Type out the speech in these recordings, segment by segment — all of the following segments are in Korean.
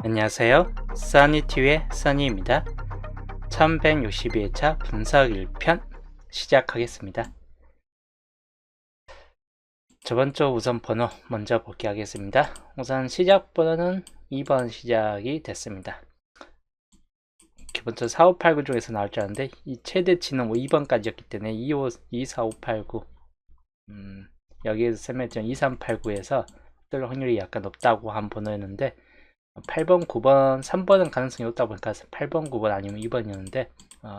안녕하세요. 써니TV의 써니입니다. 1162회차 분석 1편 시작하겠습니다. 저번주 우선 번호 먼저 복귀하겠습니다. 우선 시작 번호는 2번 시작이 됐습니다. 기본적으로 4589 중에서 나올 줄 알았는데 이 최대치는 2번까지였기 때문에 24589 여기에서 설명했지만 2389에서 뜰 확률이 약간 높다고 한 번호였는데 8번, 9번, 3번은 가능성이 없다 보니까 8번, 9번 아니면 2번이었는데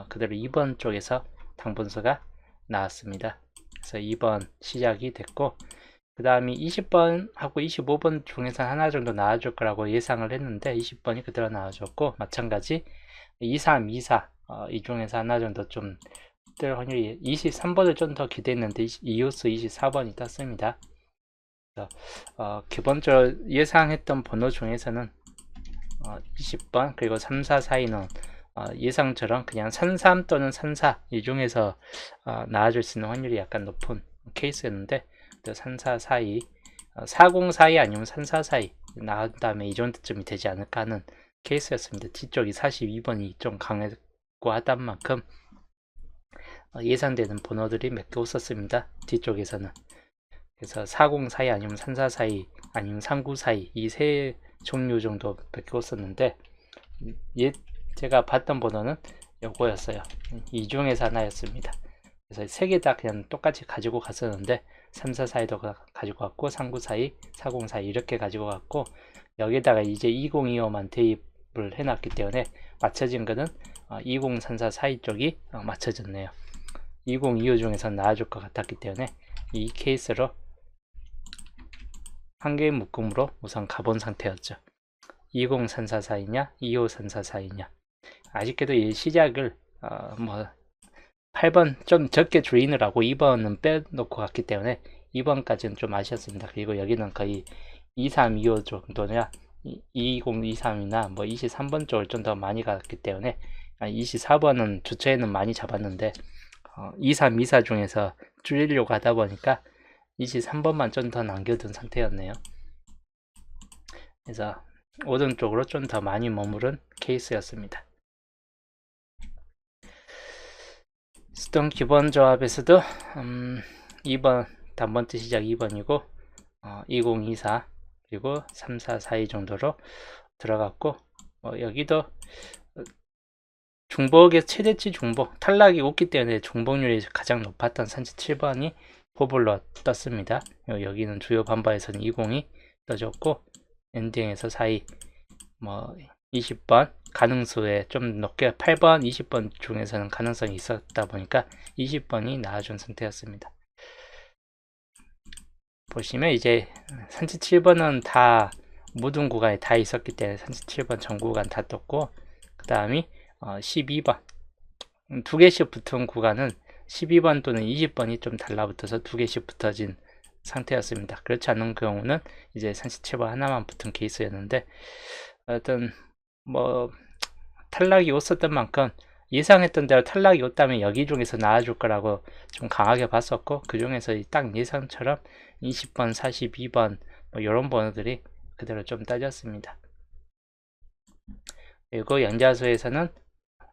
그대로 2번 쪽에서 당분수가 나왔습니다. 그래서 2번 시작이 됐고 그 다음에 20번하고 25번 중에서 하나 정도 나와줄 거라고 예상을 했는데 20번이 그대로 나와줬고 마찬가지 23, 24 이 중에서 하나 정도 좀 뜰 확률이 23번을 좀 더 기대했는데 이오스 24번이 떴습니다. 그래서 기본적으로 예상했던 번호 중에서는 20번 그리고 3, 4 사이는 예상처럼 그냥 33 또는 34 이 중에서 나와줄 수 있는 확률이 약간 높은 케이스였는데 3, 4 사이 40 사이 아니면 34 사이 나온 다음에 이 정도쯤이 되지 않을까 하는 케이스였습니다. 뒤쪽이 42번이 좀 강했고 하단 만큼 예상되는 번호들이 몇 개 없었습니다. 뒤쪽에서는. 그래서 40 사이 아니면 34 사이 아니면 39 사이 이 세 종류 정도 몇 개 없었는데 제가 봤던 번호는 요거였어요. 이 중에서 하나였습니다. 그래서 세 개 다 그냥 똑같이 가지고 갔었는데 3, 4 사이도 가지고 갔고 39 사이, 40 사이 이렇게 가지고 갔고 여기다가 이제 2025만 대입을 해놨기 때문에 맞춰진 거는 2034 사이 쪽이 맞춰졌네요. 2025 중에서 나와줄 것 같았기 때문에 이 케이스로 한 개의 묶음으로 우선 가본 상태였죠. 2034 사이냐 2534 사이냐 아쉽게도 이 시작을 8번 좀 적게 주인을 하고 2번은 빼놓고 갔기 때문에 2번까지는 좀 아쉬웠습니다. 그리고 여기는 거의 2325 정도냐 2023이나 23번 쪽을 좀 더 많이 갔기 때문에 24번은 주초에는 많이 잡았는데 23, 24 중에서 줄이려고 하다 보니까 23번만 좀 더 남겨둔 상태였네요. 그래서 오른쪽으로 좀 더 많이 머무른 케이스였습니다. 스톤 기본 조합에서도 2번 단번째 시작 2번이고 2024 그리고 3442 정도로 들어갔고 여기도 중복의 최대치 중복 탈락이 없기 때문에 중복률이 가장 높았던 37번이 포블러 떴습니다. 여기는 주요 반바에서는 20이 떠졌고 엔딩에서 사이 20번 가능수에 좀 높게 8번, 20번 중에서는 가능성이 있었다 보니까 20번이 나와준 상태였습니다. 보시면 이제 37번은 다 모든 구간에 다 있었기 때문에 37번 전 구간 다 떴고 그 다음이 12번 두 개씩 붙은 구간은 12번 또는 20번이 좀 달라붙어서 두 개씩 붙어진 상태였습니다. 그렇지 않은 경우는 이제 37번 하나만 붙은 케이스였는데 어떤 탈락이 없었던 만큼 예상했던 대로 탈락이 없다면 여기 중에서 나와줄 거라고 좀 강하게 봤었고 그 중에서 딱 예상처럼 20번, 42번 이런 번호들이 그대로 좀 따졌습니다. 그리고 연자수에서는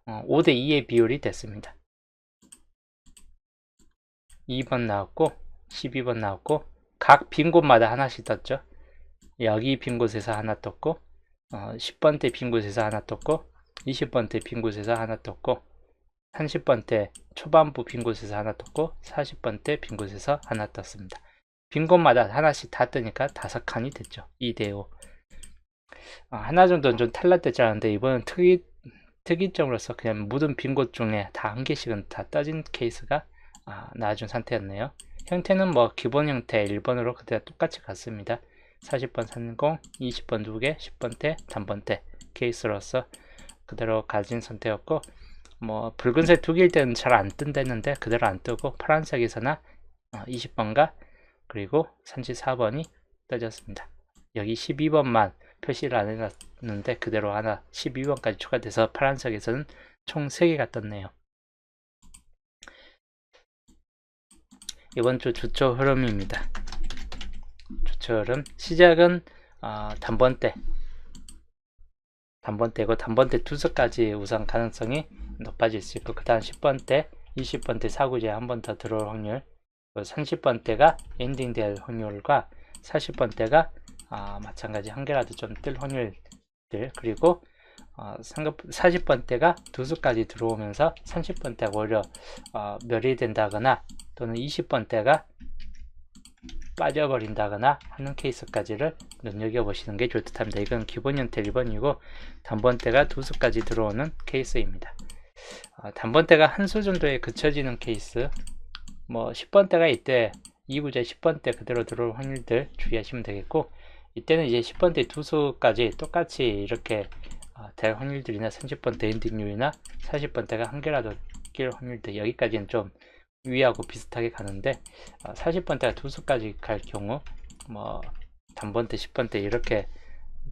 5대2의 비율이 됐습니다. 2번 나왔고 12번 나왔고 각 빈 곳마다 하나씩 떴죠. 여기 빈 곳에서 하나 떴고 10번대 빈 곳에서 하나 떴고 20번대 빈 곳에서 하나 떴고 30번대 초반부 빈 곳에서 하나 떴고 40번대 빈 곳에서 하나 떴습니다. 빈 곳마다 하나씩 다 뜨니까 5칸이 됐죠. 2대5 하나 정도는 좀 탈락됐지 않은데 이번엔 특이점으로서 그냥 모든 빈 곳 중에 다 한 개씩은 다 떠진 케이스가 나와준 상태였네요. 형태는 기본 형태 1번으로 그대로 똑같이 갔습니다. 40번 30, 20번 2개, 10번대 단번대 케이스로서 그대로 가진 상태였고 붉은색 2개일 때는 잘 안 뜬다는데 그대로 안 뜨고 파란색에서나 20번과 그리고 34번이 떠졌습니다. 여기 12번만 표시를 안 해놨는데 그대로 하나 12번까지 추가돼서 파란색에서는 총 3개가 떴네요. 이번 주 주초 흐름입니다. 주초 흐름 시작은 단번대 단번대고 단번대 투수까지 우선 가능성이 높아질 수 있고, 그 다음 10번대, 20번대 사구제 한 번 더 들어올 확률, 30번대가 엔딩 될 확률과 40번대가 마찬가지 한 개라도 좀 뜰 확률들, 그리고 40번대가 두수까지 들어오면서 30번대가 오히려 멸이된다거나 또는 20번대가 빠져버린다거나 하는 케이스까지를 눈여겨보시는 게 좋을 듯합니다. 이건 기본 형태 1번이고 단번대가 두수까지 들어오는 케이스입니다. 단번대가 한 수 정도에 그쳐지는 케이스, 뭐 10번대가 이때 2구제 10번대 그대로 들어올 확률들 주의하시면 되겠고, 이때는 이제 10번대 두수까지 똑같이 이렇게 될 확률들이나 30번대 엔딩률이나 40번대가 한 개라도 낄 확률들, 여기까지는 좀 위하고 비슷하게 가는데 40번대가 두수까지 갈 경우 뭐 단번대 10번대 이렇게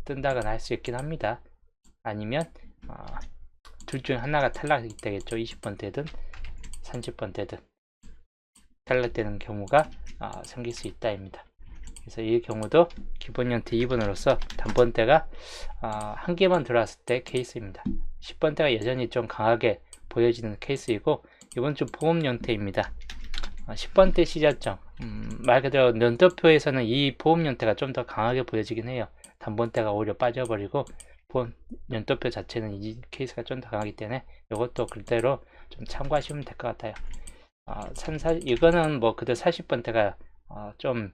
뜬다거나 할 수 있긴 합니다. 아니면 둘 중 하나가 탈락이 되겠죠. 20번대든 30번대든 탈락되는 경우가 생길 수 있다입니다. 그래서 이 경우도 기본 형태 2번으로서 단번대가 한 개만 들어왔을 때 케이스입니다. 10번대가 여전히 좀 강하게 보여지는 케이스이고, 이건 좀 보험 형태입니다. 10번대 시작점, 말 그대로 면도표에서는 이 보험 형태가 좀 더 강하게 보여지긴 해요. 단번대가 오히려 빠져버리고 면도표 자체는 이 케이스가 좀 더 강하기 때문에 이것도 그대로 좀 참고하시면 될 것 같아요. 이거는 뭐 그대로 40번대가 좀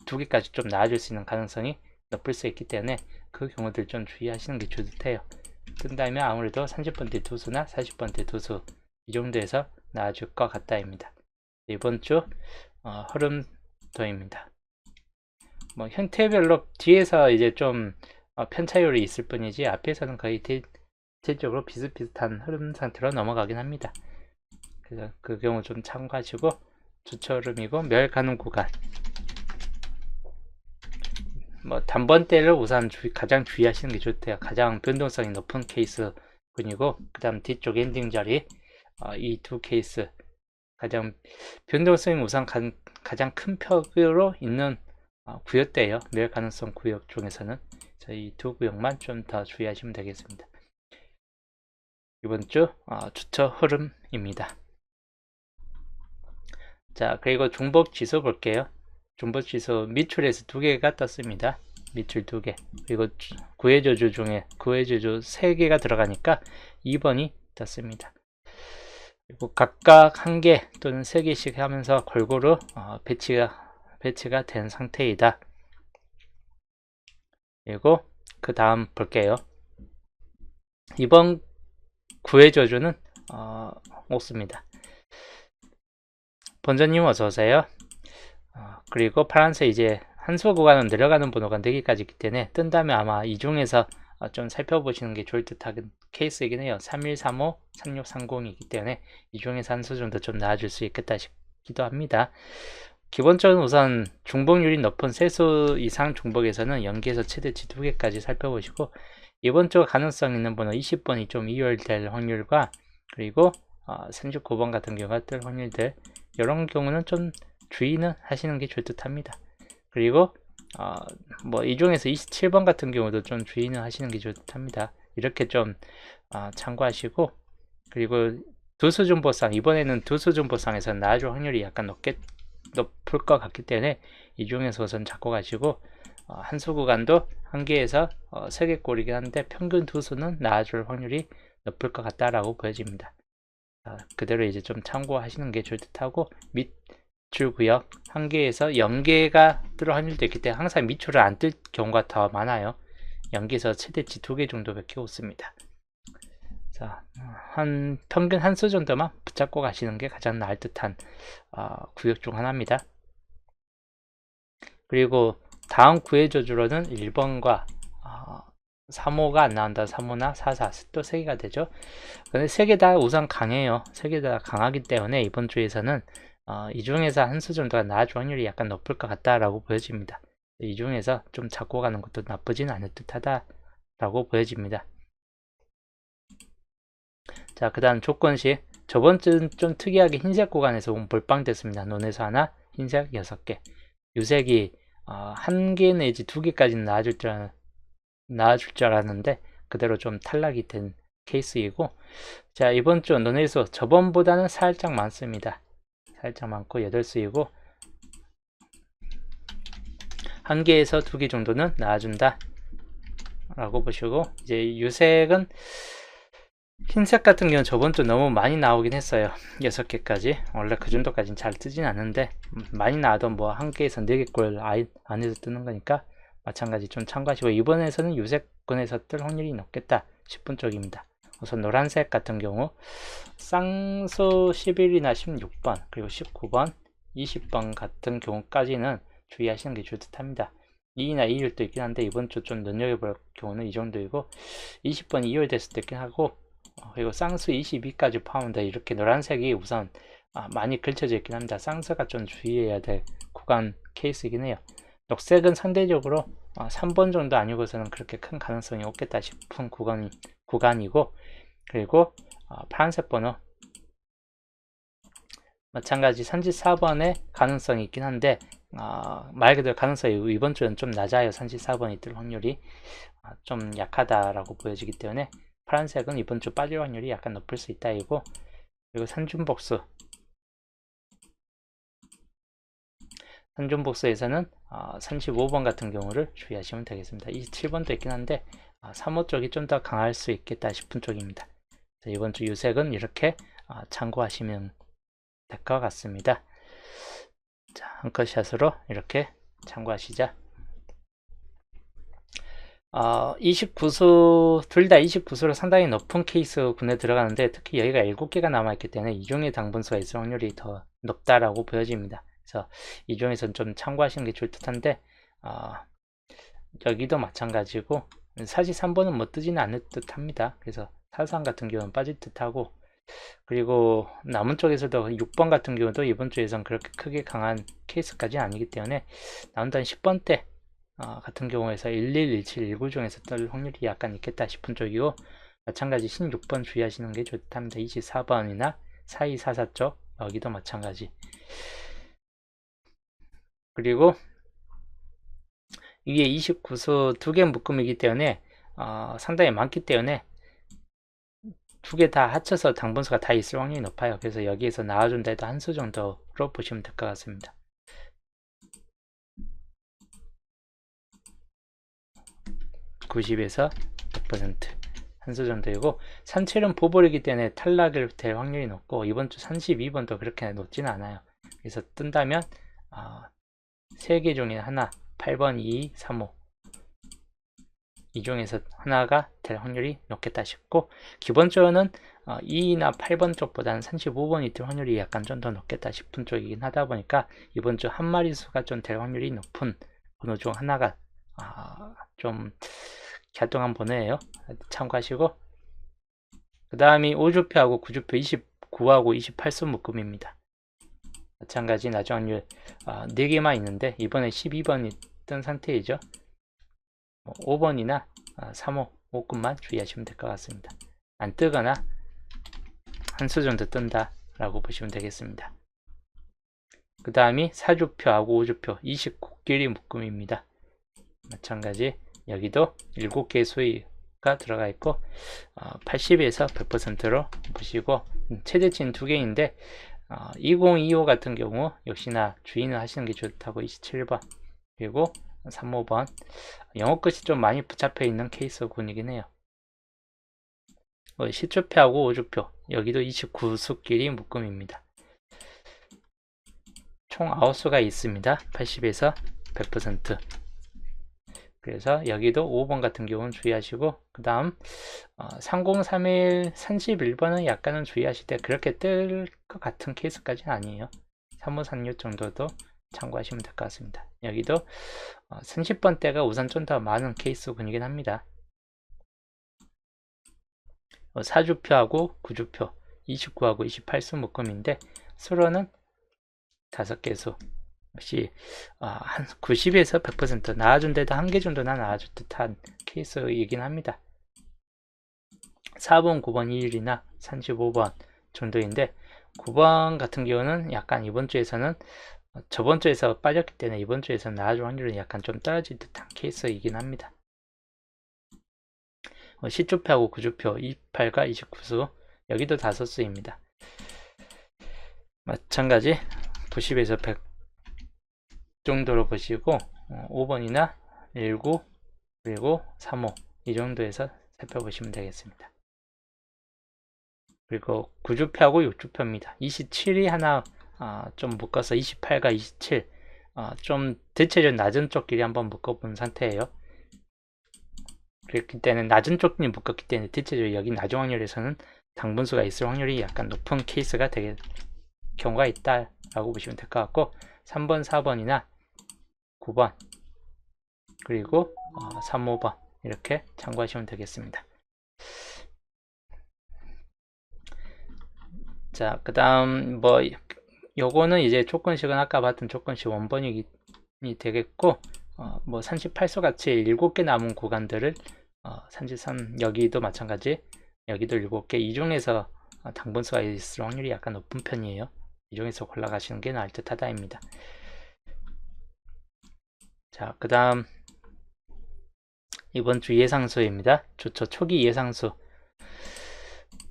두 개까지 좀 나아질 수 있는 가능성이 높을 수 있기 때문에 그 경우들 좀 주의하시는 게 좋듯해요. 뜬다면 아무래도 30번대 두수나 40번대 두수 이 정도에서 나아질 것 같다입니다. 이번 주 흐름도입니다. 뭐 형태별로 뒤에서 이제 좀 편차율이 있을 뿐이지 앞에서는 거의 대체적으로 비슷비슷한 흐름 상태로 넘어가긴 합니다. 그래서 그 경우 좀 참고하시고, 주초 흐름이고 멸 가능 구간, 뭐 단번대를 우선 가장 주의하시는 게 좋대요. 가장 변동성이 높은 케이스군이고, 그 다음 뒤쪽 엔딩 자리 이 두 케이스 가장 변동성이 우선 가장 큰 편으로 있는 구역대예요. 멸 가능성 구역 중에서는 이 두 구역만 좀 더 주의하시면 되겠습니다. 이번 주 주초 흐름입니다. 자, 그리고 중복 지수 볼게요. 중복 지수 밑줄에서 두 개가 떴습니다. 밑줄 두 개. 그리고 구해저주 중에 구해저주 3개가 들어가니까 2번이 떴습니다. 그리고 각각 1개 또는 3개씩 하면서 골고루 배치가 된 상태이다. 그리고 그 다음 볼게요. 이번 구해저주는 없습니다. 본전님 어서오세요. 그리고 파란색 이제 한수 구간은 내려가는 번호가 4개까지 있기 때문에 뜬다면 아마 이 중에서 좀 살펴보시는 게 좋을 듯한 케이스이긴 해요. 3135, 3630이기 때문에 이 중에서 한 수 정도 좀 나아질 수 있겠다 싶기도 합니다. 기본적으로 우선 중복률이 높은 3수 이상 중복에서는 연기에서 최대치 2개까지 살펴보시고, 이번 주 가능성 있는 번호 20번이 좀 이월될 확률과, 그리고 39번 같은 경우가 뜰 확률들, 이런 경우는 좀 주의는 하시는 게 좋을 듯 합니다. 그리고 뭐 이 중에서 27번 같은 경우도 좀 주의는 하시는 게 좋을 듯 합니다. 이렇게 좀 참고하시고, 그리고 두수중보상, 이번에는 두수중보상에서 나아질 확률이 약간 높을 것 같기 때문에 이 중에서 우선 잡고 가시고, 한수 구간도 1개에서 3개 꼴이긴 한데 평균 두수는 나아질 확률이 높을 것 같다라고 보여집니다. 그대로 이제 좀 참고하시는 게 좋을 듯하고, 밑줄 구역 1개에서 0개가 뜰 확률도 있기 때문에 항상 밑줄을 안 뜰 경우가 더 많아요. 0개에서 최대치 2개 정도밖에 없습니다. 자, 평균 한 수 정도만 붙잡고 가시는 게 가장 나을 듯한 구역 중 하나입니다. 그리고 다음 구해저주로는 1번과 3호가 안 나온다. 3호나 44, 또 3개가 되죠. 근데 3개 다 우선 강해요. 3개 다 강하기 때문에 이번 주에서는 이 중에서 한 수 정도가 나아질 확률이 약간 높을 것 같다라고 보여집니다. 이 중에서 좀 잡고 가는 것도 나쁘진 않을 듯하다라고 보여집니다. 자, 그 다음 조건식. 저번 주는 좀 특이하게 흰색 구간에서 몰빵 됐습니다. 논에서 하나, 흰색 6개. 유색이 1개 내지 2개까지는 나아줄 줄 알았는데 그대로 좀 탈락이 된 케이스이고, 자, 이번 주 논의수 저번보다는 살짝 많습니다. 살짝 많고 8수이고 1개에서 2개 정도는 나와준다 라고 보시고, 이제 유색은 흰색 같은 경우는 저번 주 너무 많이 나오긴 했어요. 6개까지. 원래 그 정도까지는 잘 뜨진 않는데 많이 나와도 뭐 1개에서 4개꼴 안에서 뜨는 거니까 마찬가지 좀 참고하시고, 이번에서는 유색권에서 뜰 확률이 높겠다 싶은 쪽입니다. 우선 노란색 같은 경우 쌍수 11이나 16번 그리고 19번 20번 같은 경우까지는 주의하시는 게 좋을 듯 합니다. 2나 2율도 있긴 한데 이번 주 좀 눈여겨볼 경우는 이 정도이고, 20번 2율 됐을 때 있긴 하고, 그리고 쌍수 22까지 포함한다. 이렇게 노란색이 우선 많이 걸쳐져 있긴 합니다. 쌍수가 좀 주의해야 될 구간 케이스이긴 해요. 녹색은 상대적으로 3번 정도 아니고서는 그렇게 큰 가능성이 없겠다 싶은 구간이고, 그리고 파란색 번호 마찬가지 34번의 가능성이 있긴 한데 말 그대로 가능성이 이번 주는 좀 낮아요. 34번이 뜰 확률이 좀 약하다라고 보여지기 때문에 파란색은 이번 주 빠질 확률이 약간 높을 수 있다 이고, 그리고 산중복수 35번 같은 경우를 주의하시면 되겠습니다. 27번도 있긴 한데 3호 쪽이 좀 더 강할 수 있겠다 싶은 쪽입니다. 이번 주 유색은 이렇게 참고하시면 될 것 같습니다. 자, 한컷샷으로 이렇게 참고하시자. 29수, 둘 다 29수로 상당히 높은 케이스 군에 들어가는데, 특히 여기가 7개가 남아있기 때문에 이중의 당분수가 있을 확률이 더 높다라고 보여집니다. 그래서 이 중에서는 좀 참고하시는 게 좋을 듯한데, 여기도 마찬가지고, 사실 3번은 뭐 뜨지는 않을 듯합니다. 그래서 사상 같은 경우는 빠질 듯하고, 그리고 남은 쪽에서도 6번 같은 경우도 이번 주에선 그렇게 크게 강한 케이스까지는 아니기 때문에 나온다는 10번대 같은 경우에서 11, 17, 19 중에서 뜰 확률이 약간 있겠다 싶은 쪽이고, 마찬가지 16번 주의하시는 게 좋답니다. 24번이나 42, 44 쪽 여기도 마찬가지. 그리고 이게 29수 2개 묶음이기 때문에 상당히 많기 때문에 2개 다 합쳐서 당분수가 다 있을 확률이 높아요. 그래서 여기에서 나와준다 해도 한 수 정도로 보시면 될 것 같습니다. 90에서 100% 한 수 정도이고, 산칠은 보볼이기 때문에 탈락을 될 확률이 높고, 이번 주 32번도 그렇게 높지는 않아요. 그래서 뜬다면 3개 중에 하나 8번, 2, 3호 이 중에서 하나가 될 확률이 높겠다 싶고, 기본적으로는 2나 8번 쪽보다는 35번이 될 확률이 약간 좀 더 높겠다 싶은 쪽이긴 하다 보니까 이번 주 한 마리수가 좀 될 확률이 높은 번호 중 하나가 좀 갸뚱한 번호예요. 참고하시고, 그 다음이 5주표하고 9주표 29하고 28수 묶음입니다. 마찬가지 나중 확률 4개만 있는데 이번에 12번이 뜬 상태이죠. 5번이나 3호, 5급만 주의하시면 될 것 같습니다. 안 뜨거나 한 수 정도 뜬다 라고 보시면 되겠습니다. 그 다음이 4주표하고 5주표 29끼리 묶음입니다. 마찬가지 여기도 7개의 수위가 들어가 있고 80에서 100%로 보시고, 최대치는 2개인데 2025 같은 경우 역시나 주의는 하시는 게 좋다고 27번 그리고 35번 영어 끝이 좀 많이 붙잡혀 있는 케이스군이긴 해요. 10주표하고 5주표 여기도 29수끼리 묶음입니다. 총 9수가 있습니다. 80에서 100%. 그래서 여기도 5번 같은 경우는 주의하시고, 그 다음 3031, 31번은 약간은 주의하실 때 그렇게 뜰 것 같은 케이스까지는 아니에요. 3536 정도도 참고하시면 될 것 같습니다. 여기도 30번대가 우선 좀 더 많은 케이스군이긴 합니다. 4주표하고 9주표 29하고 28수 묶음인데 수로는 5개수 역시 한 90에서 100% 나와준 데도 1개 정도나 나와줄 듯한 케이스이긴 합니다. 4번, 9번, 2일이나 35번 정도인데 9번 같은 경우는 약간 이번 주에서는 저번 주에서 빠졌기 때문에 이번 주에서는 나와줄 확률은 약간 좀 떨어질 듯한 케이스이긴 합니다. 10주표하고 9주표 28과 29수 여기도 다섯수입니다. 마찬가지 90에서 100 정도로 보시고 5번이나 19 그리고 35 이 정도에서 살펴보시면 되겠습니다. 그리고 9주표하고 6주표입니다. 27이 하나 좀 묶어서 28과 27 좀 대체적으로 낮은 쪽끼리 한번 묶어본 상태예요. 그렇기 때문에 낮은 쪽끼리 묶었기 때문에 대체적으로 여기 나중 확률에서는 당분수가 있을 확률이 약간 높은 케이스가 되게 경우가 있다라고 보시면 될 것 같고 3번, 4번이나 9번 그리고 3, 5번 이렇게 참고하시면 되겠습니다. 자, 그 다음 요거는 이제 조건식은 아까 봤던 조건식 원본이 되겠고 뭐 38수 같이 7개 남은 구간들을 33 여기도 마찬가지 여기도 7개 이 중에서 당분수가 있을 확률이 약간 높은 편이에요. 이 중에서 골라가시는 게 나을 듯 하다입니다. 자, 그 다음 이번 주 예상수입니다. 주초 초기 예상수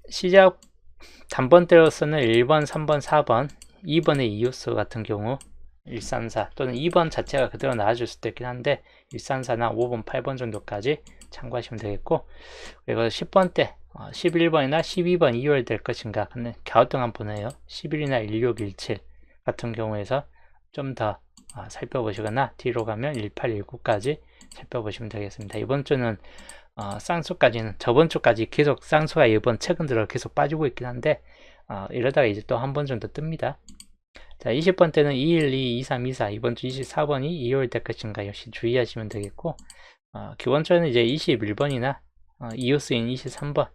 시작 단번대로서는 1번, 3번, 4번 2번의 이웃수 같은 경우 134 또는 2번 자체가 그대로 나와줄 수도 있긴 한데 134나 5번, 8번 정도까지 참고하시면 되겠고 그리고 10번 때 11번이나 12번 2월 될 것인가 근데 갸우뚱 한번 보네요. 11이나 16, 17 같은 경우에서 좀 더 살펴보시거나 뒤로 가면 18, 19까지 살펴보시면 되겠습니다. 이번 주는 쌍수까지는 저번 주까지 계속 쌍수가 이번 최근 들어 계속 빠지고 있긴 한데 이러다가 이제 또 한 번 정도 뜹니다. 자, 20번 때는 212, 23, 24 이번 주 24번이 2월 될 것인가 역시 주의하시면 되겠고 기본적으로는 이제 21번이나 이웃수인 23번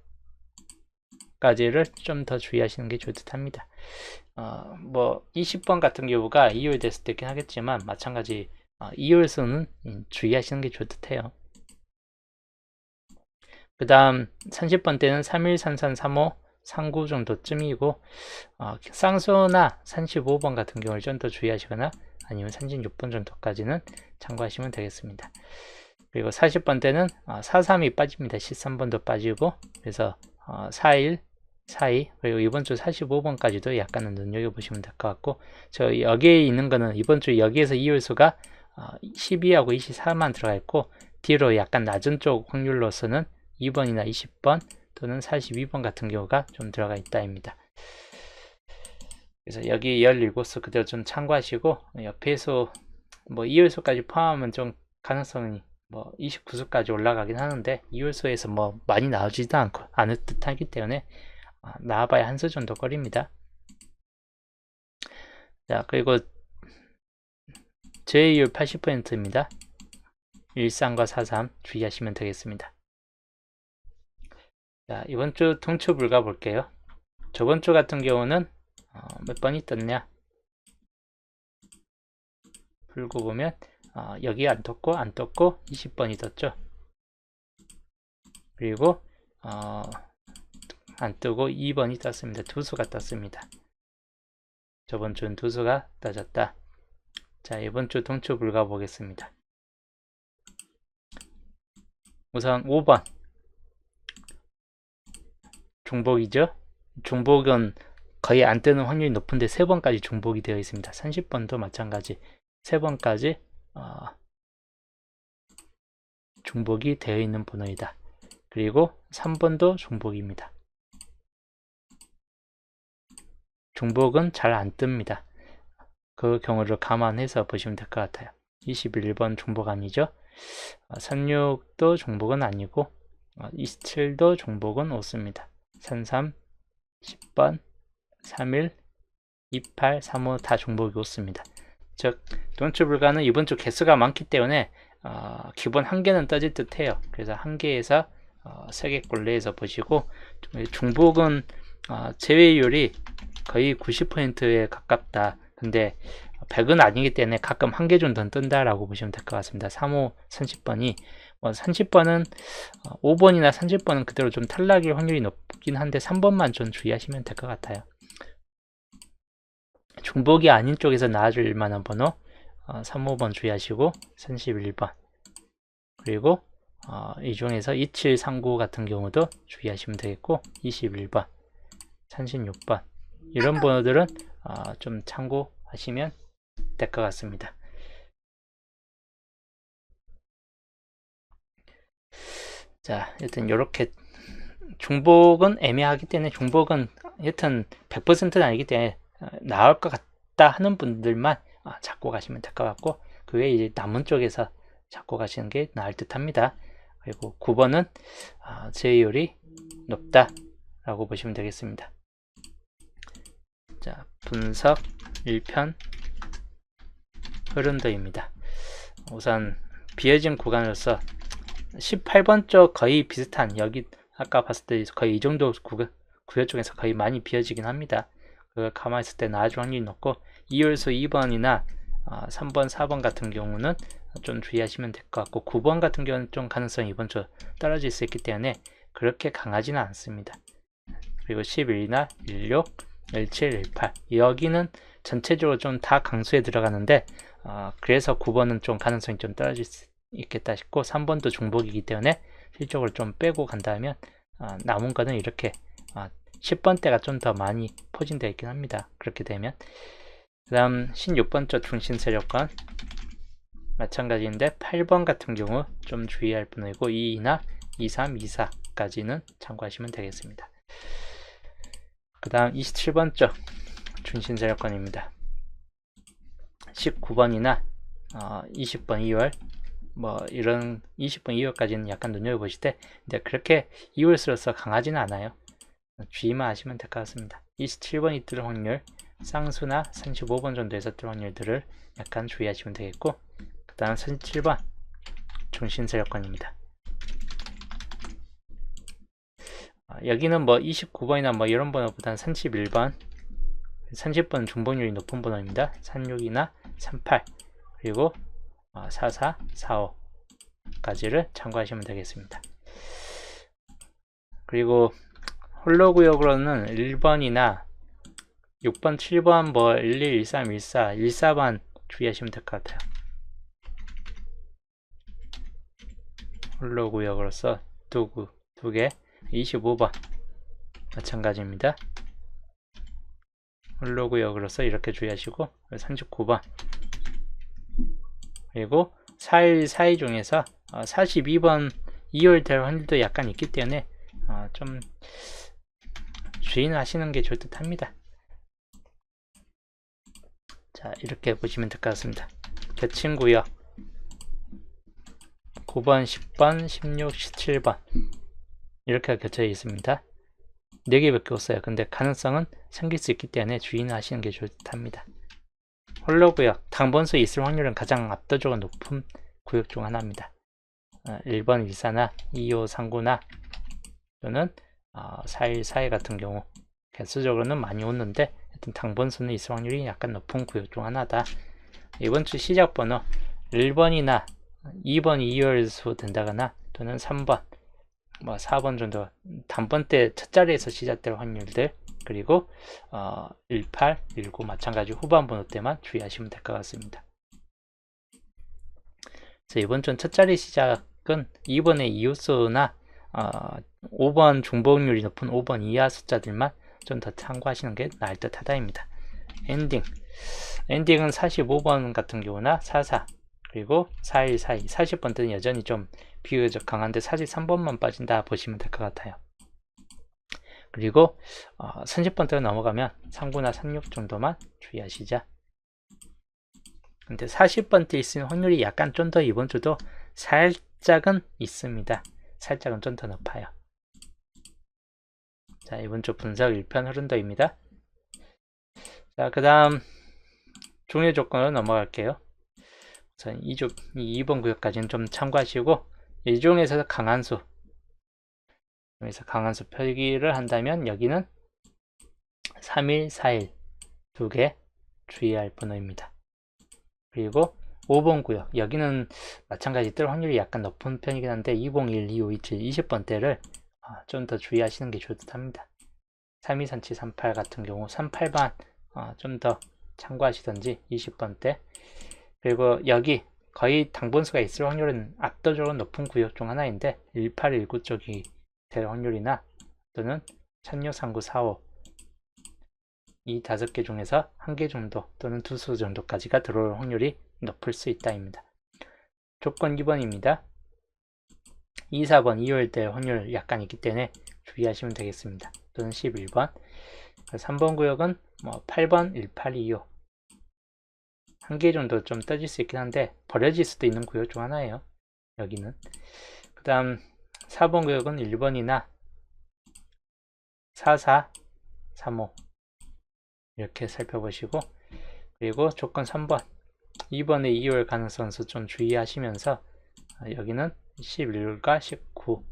까지를 좀 더 주의하시는 게 좋듯 합니다. 뭐 20번 같은 경우가 2월 됐을 때긴 하겠지만 마찬가지 2월 수는 주의하시는 게 좋듯 해요. 그 다음 30번 때는 31, 33, 35, 39 정도쯤이고 쌍수나 35번 같은 경우를 좀 더 주의하시거나 아니면 36번 정도까지는 참고하시면 되겠습니다. 그리고 40번 때는 43이 빠집니다. 13번도 빠지고 그래서 41, 42 그리고 이번 주 45번까지도 약간은 눈여겨보시면 될 것 같고 저 여기에 있는 거는 이번 주 여기에서 이율수가 12하고 24만 들어가 있고 뒤로 약간 낮은 쪽 확률로서는 2번이나 20번 또는 42번 같은 경우가 좀 들어가 있다입니다. 그래서 여기 17수 그대로 좀 참고하시고 옆에서 뭐 이율수까지 포함하면 좀 가능성이 뭐 29수까지 올라가긴 하는데 이율수에서 뭐 많이 나오지도 않고 않을 듯 하기 때문에 나와봐야 한 수 정도 거리입니다. 자, 그리고 제이율 80%입니다. 13과 43 주의하시면 되겠습니다. 자, 이번 주 통추 불가 볼게요. 저번 주 같은 경우는 몇 번이 떴냐? 풀고 보면 여기 안 떴고 20번이 떴죠. 그리고 안 뜨고 2번이 떴습니다. 두 수가 떴습니다. 저번 주는 두 수가 떠졌다. 자, 이번 주 통추 불가 보겠습니다. 우선 5번 중복이죠. 중복은 거의 안 뜨는 확률이 높은데 3번까지 중복이 되어 있습니다. 30번도 마찬가지 3번까지 중복이 되어 있는 번호이다. 그리고 3번도 중복입니다. 중복은 잘 안 뜹니다. 그 경우를 감안해서 보시면 될 것 같아요. 21번 중복 아니죠. 36도 중복은 아니고 27도 중복은 없습니다. 33, 10번, 31, 28, 35 다 중복이 없습니다. 즉 돈추 불가는 이번 주 개수가 많기 때문에 기본 한 개는 떠질 듯 해요. 그래서 한 개에서 3개꼴 내에서 보시고 중복은 제외율이 거의 90%에 가깝다. 근데 100은 아니기 때문에 가끔 한 개 정도는 뜬다라고 보시면 될 것 같습니다. 35, 30번이 30번은 5번이나 30번은 그대로 좀 탈락일 확률이 높긴 한데 3번만 좀 주의하시면 될 것 같아요. 중복이 아닌 쪽에서 나와줄 만한 번호 3, 5번 주의하시고 31번 그리고 이 중에서 2739 같은 경우도 주의하시면 되겠고 21번, 36번 이런 번호들은 좀 참고하시면 될 것 같습니다. 자, 여튼 이렇게 중복은 애매하기 때문에 중복은 여튼 100%는 아니기 때문에 나올 것 같다 하는 분들만 잡고 가시면 될 것 같고 그 외에 이제 남은 쪽에서 잡고 가시는 게 나을 듯 합니다. 그리고 9번은 제이율이 높다 라고 보시면 되겠습니다. 자, 분석 1편 흐름도입니다. 우선 비어진 구간으로서 18번 쪽 거의 비슷한 여기 아까 봤을 때 거의 이 정도 구역 쪽에서 거의 많이 비어지긴 합니다. 그걸 가만히 있을 때 나아질 확률이 높고 2열수 2번이나 3번 4번 같은 경우는 좀 주의하시면 될 것 같고 9번 같은 경우는 좀 가능성이 이번 주 떨어질 수 있기 때문에 그렇게 강하지는 않습니다. 그리고 11이나 16, 17, 18 여기는 전체적으로 좀 다 강수에 들어가는데 그래서 9번은 좀 가능성이 좀 떨어질 수 있겠다 싶고 3번도 중복이기 때문에 실적으로 좀 빼고 간다면 남은 거는 이렇게 10번대가 좀 더 많이 포진되어 있긴 합니다. 그렇게 되면 그 다음 16번째 중심세력권 마찬가지인데 8번 같은 경우 좀 주의할 분이고 2나 23, 24까지는 참고하시면 되겠습니다. 그 다음 27번째 중심세력권입니다. 19번이나 20번 2월 뭐 이런 20번 2월까지는 약간 눈여겨보실 때 근데 그렇게 2월수로서 강하지는 않아요. 주의만 하시면 될 것 같습니다. 27번이 뜰 확률 쌍수나 35번 정도에서 뜰 확률들을 약간 주의하시면 되겠고 그 다음 37번 중심세력권입니다. 여기는 뭐 29번이나 뭐 이런 번호보다는 31번 30번 중복률이 높은 번호입니다. 36이나 38 그리고 44, 45까지를 참고하시면 되겠습니다. 그리고 홀로구역으로는 1번이나 6번, 7번, 뭐 11, 13, 14, 14번 주의하시면 될 것 같아요. 홀로구역으로서 두 개, 25번 마찬가지입니다. 홀로구역으로서 이렇게 주의하시고 39번 그리고 4일 사이 중에서 42번 2월 될 확률도 약간 있기 때문에 좀 주의는 하시는 게 좋을 듯 합니다. 자, 이렇게 보시면 될 것 같습니다. 겹친구역 9번, 10번, 16, 17번 이렇게 겹쳐 있습니다. 4개밖에 없어요. 근데 가능성은 생길 수 있기 때문에 주의는 하시는 게 좋을 듯 합니다. 홀로구역 당번수에 있을 확률은 가장 압도적으로 높은 구역 중 하나입니다. 1번 14나 25, 39나 또는 41, 41 같은 경우 개수적으로는 많이 오는데 하여튼 당번수는 있을 확률이 약간 높은 구역 중 하나다. 이번 주 시작 번호 1번이나 2번 2열수 된다거나 또는 3번 뭐 4번 정도 단번대 첫 자리에서 시작될 확률들 그리고 18, 19 마찬가지 후반 번호 때만 주의하시면 될 것 같습니다. 그래서 이번 주 첫 자리 시작은 2번의 이웃수나 5번 중복률이 높은 5번 이하 숫자들만 좀 더 참고하시는 게 나을 듯 하다입니다. 엔딩은 45번 같은 경우나 44 그리고 41, 42, 40번대는 여전히 좀 비교적 강한데 43번만 빠진다 보시면 될 것 같아요. 그리고 30번대로 넘어가면 39나 36 정도만 주의하시자. 근데 40번대 있을 확률이 약간 좀 더 이번 주도 살짝은 있습니다. 살짝은 좀 더 높아요. 자, 이번 주 분석 1편 흐름도입니다. 자, 그 다음 종료 조건으로 넘어갈게요. 우선 2번 구역까지는 좀 참고하시고 이 중에서 강한 수 여기서 강한 수 표기를 한다면 여기는 3일, 4일 두 개 주의할 번호입니다. 그리고 5번 구역 여기는 마찬가지 뜰 확률이 약간 높은 편이긴 한데 201, 2527, 20번대를 좀 더 주의하시는 게 좋을 듯 합니다. 3237, 38 같은 경우 38번 좀 더 참고하시던지 20번대 그리고 여기 거의 당분수가 있을 확률은 압도적으로 높은 구역 중 하나인데 1819 쪽이 될 확률이나 또는 1639, 45 이 5개 중에서 1개 정도 또는 2수 정도까지가 들어올 확률이 높을 수 있다입니다. 조건 2번입니다. 2, 4번 2월 될 확률 약간 있기 때문에 주의하시면 되겠습니다. 또는 11번 3번 구역은 8번, 1825 1개 정도 좀 떠질 수 있긴 한데 버려질 수도 있는 구역 중 하나예요. 여기는. 그 다음 4번 구역은 1번이나 44, 35 이렇게 살펴보시고, 그리고 조건 3번 2번의 2월 가능성수 좀 주의하시면서 여기는 11과 19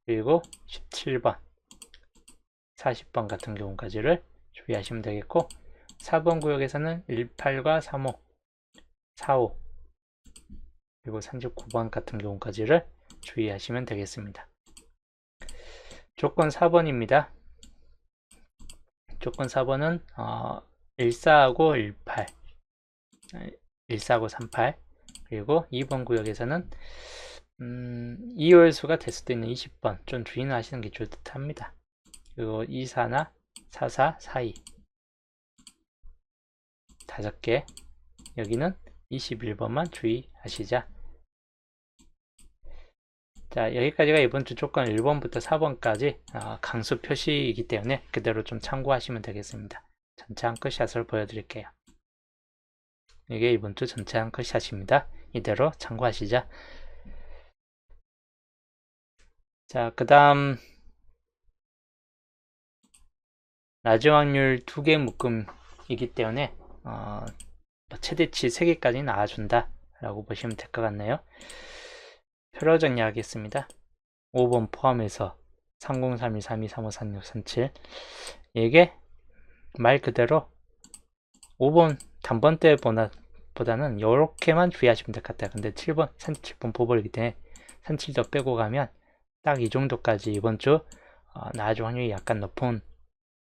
그리고 17번 40번 같은 경우까지를 주의하시면 되겠고, 4번 구역에서는 18과 35 45 그리고 39번 같은 경우까지를 주의하시면 되겠습니다. 조건 4번입니다. 조건 4번은 14하고 18 14하고 38 그리고 2번 구역에서는 2월수가 될 수도 있는 20번 좀 주의는 하시는 게 좋을 듯 합니다. 그리고 24나 44, 42 5개 여기는 21번만 주의하시자. 자, 여기까지가 이번 주 조건 1번부터 4번까지 강수 표시이기 때문에 그대로 좀 참고하시면 되겠습니다. 전체 한컷샷을 보여드릴게요. 이게 이번 주 전체 한컷샷입니다. 이대로 참고하시자. 자, 그 다음 라지 확률 2개 묶음이기 때문에 최대치 3개까지 나와준다 라고 보시면 될 것 같네요. 표로 정리하겠습니다. 5번 포함해서 3031, 32, 35, 36, 37 이게 말 그대로 5번 단번대 보다는 이렇게만 주의하시면 될 것 같아요. 근데 7번, 37번 보벌이기 때문에 37도 빼고 가면 딱 이 정도까지 이번 주 나아줄 확률이 약간 높은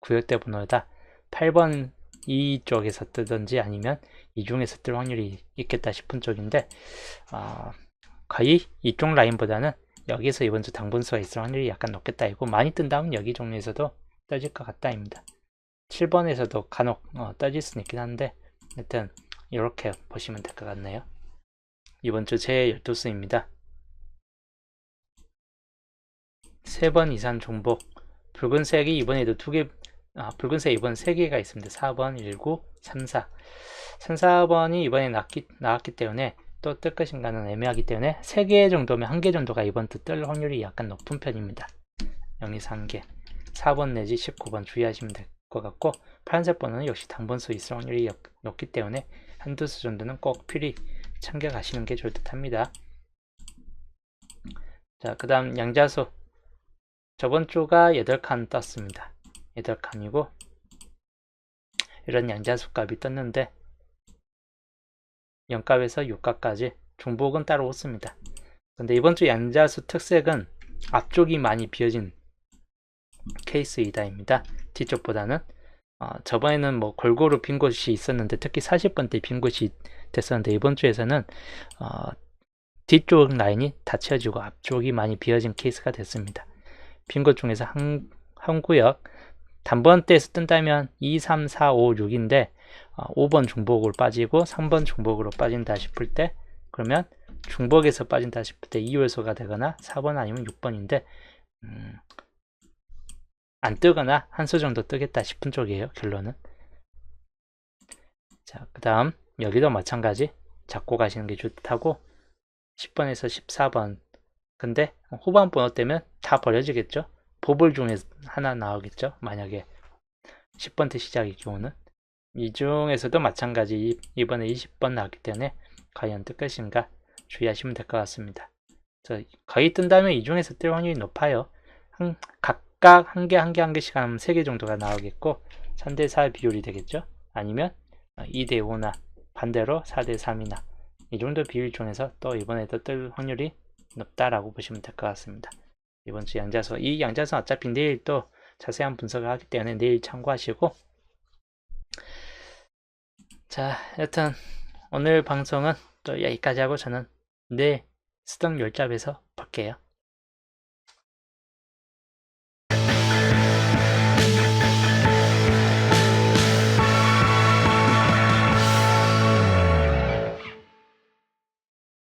구역대 번호다. 8번 이쪽에서 뜨든지 아니면 이 중에서 뜰 확률이 있겠다 싶은 쪽인데 거의 이쪽 라인보다는 여기서 이번 주 당분수가 있을 확률이 약간 높겠다 이고, 많이 뜬다면 여기 종류에서도 떠질 것 같다입니다. 7번에서도 간혹 떠질 수는 있긴 한데 하여튼 이렇게 보시면 될 것 같네요. 이번 주 제 12수입니다. 3번 이상 종복 붉은색이 이번에도 2개 붉은색 이번 3개가 있습니다. 4번, 19, 34 3, 4번이 이번에 나왔기 때문에 또 뜰 것인가는 애매하기 때문에 3개 정도면 1개 정도가 이번 주 뜰 확률이 약간 높은 편입니다. 여기서 1개 4번 내지 19번 주의하시면 될 것 같고, 파란색 번호는 역시 당번수 있을 확률이 높기 때문에 한두 수 정도는 꼭 필히 챙겨 가시는 게 좋을 듯 합니다. 자, 그 다음 양자수 저번 주가 8칸 떴습니다. 8칸이고 이런 양자수 값이 떴는데 0값에서 6값까지 중복은 따로 없습니다. 근데 이번 주 양자수 특색은 앞쪽이 많이 비어진 케이스이다입니다. 뒤쪽보다는 저번에는 뭐 골고루 빈 곳이 있었는데 특히 40번 때 빈 곳이 됐었는데 이번 주에서는 뒤쪽 라인이 다 채워지고 앞쪽이 많이 비어진 케이스가 됐습니다. 빈 곳 중에서 한 구역 단번대에서 뜬다면 2, 3, 4, 5, 6인데 5번 중복으로 빠지고 3번 중복으로 빠진다 싶을 때, 그러면 중복에서 빠진다 싶을 때 2월소가 되거나 4번 아니면 6번인데 안 뜨거나 한 수 정도 뜨겠다 싶은 쪽이에요. 결론은. 자, 그 다음 여기도 마찬가지 잡고 가시는 게 좋다고 10번에서 14번 근데 후반 번호 때면 다 버려지겠죠. 보볼 중에 하나 나오겠죠. 만약에 10번째 시작의 경우는 이 중에서도 마찬가지 이번에 20번 나왔기 때문에 과연 뜰 것인가 주의하시면 될 것 같습니다. 거의 뜬다면 이 중에서 뜰 확률이 높아요. 각각 한 개씩 하면 3개 정도가 나오겠고 3대4 비율이 되겠죠. 아니면 2대5나 반대로 4대3이나 이 정도 비율 중에서 또 이번에도 뜰 확률이 높다라고 보시면 될 것 같습니다. 이번 주 양자수, 이 양자수는 어차피 내일 또 자세한 분석을 하기 때문에 내일 참고하시고, 자, 여튼 오늘 방송은 또 여기까지 하고 저는 내일 수덕 열잡에서 볼게요.